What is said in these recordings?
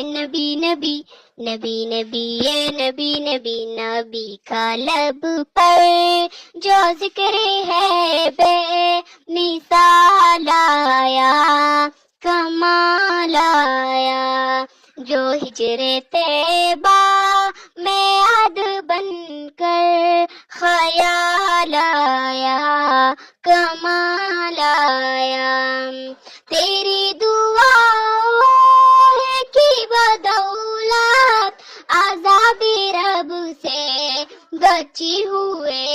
نبی نبی نبی نبی اے نبی نبی نبی کا لب پر جو ذکر ہے بے مثال آیا، کمال آیا، جو ہجر طیبہ میں یاد بن کر خیال آیا، کمال آیا، تیری دعاؤں کی بدولت عذاب رب سے بچی ہوئے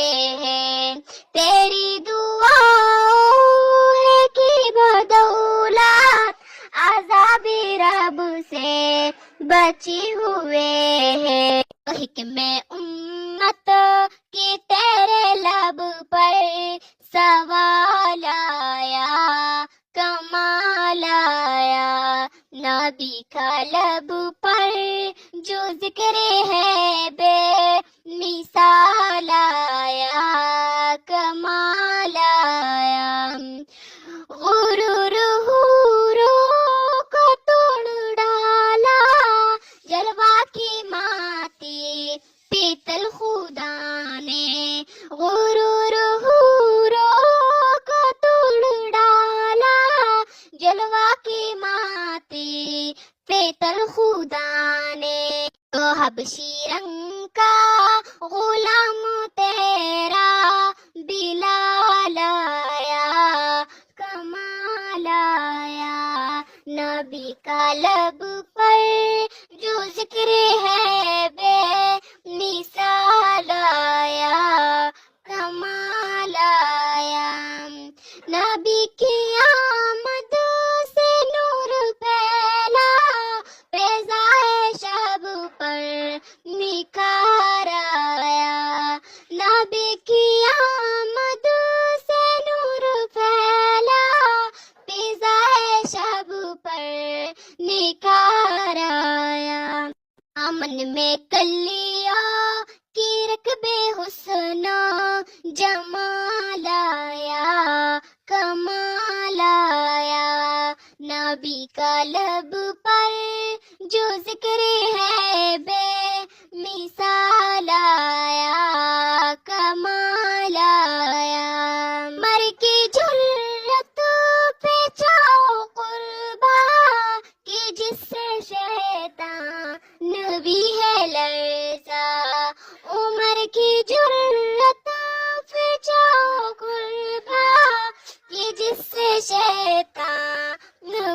ہیں، تیری دعاؤں کی بدولت عذاب رب سے بچی ہوئے ہیں، حکم امت کی تیرے لب پر سوال آیا، کمال آیا، نبی کا لب پر جو ذکر ہے بے مثال آیا، کمال آیا، غرور حوروں کو توڑ ڈالا، جلوہ کی ماتی پیتل خدا نے، غرور حوروں کو توڑ ڈالا، جلوہ کی ماتی پیتل خدا نے، تو حبشی رنگ کا غلام تیرا بلال آیا، کمال آیا، نبی کا لب پر جو ذکر ہے بے مثال آیا، کمال آیا، نبی کی آمد سے نور پھیلا، فضائے شب پر نکھار آیا، نبی کی آمد سے نور پھیلا، فضائے شب پر نکھار آیا، امن میں کلیوں کی رکب حسن جمال آیا، کمال آیا، نبی کا لب پر جو ذکر ہے بے مثال آیا، کمال آیا، مر کی جرت پہ جاؤ قربا کہ جس سے شیطان بھی ہے لرزا، عمر کی جرت پہ جاؤ قربا کہ جس سے شیطان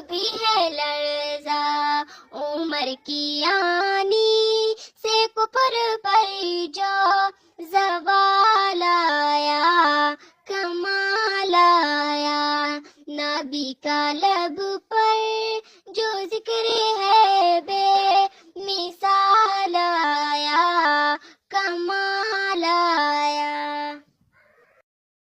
بھی ہے لرزا، عمر کی آنی سے کفر پر جو زوال آیا، کمال آیا، نبی کا لب پر جو ذکر ہے بے مثال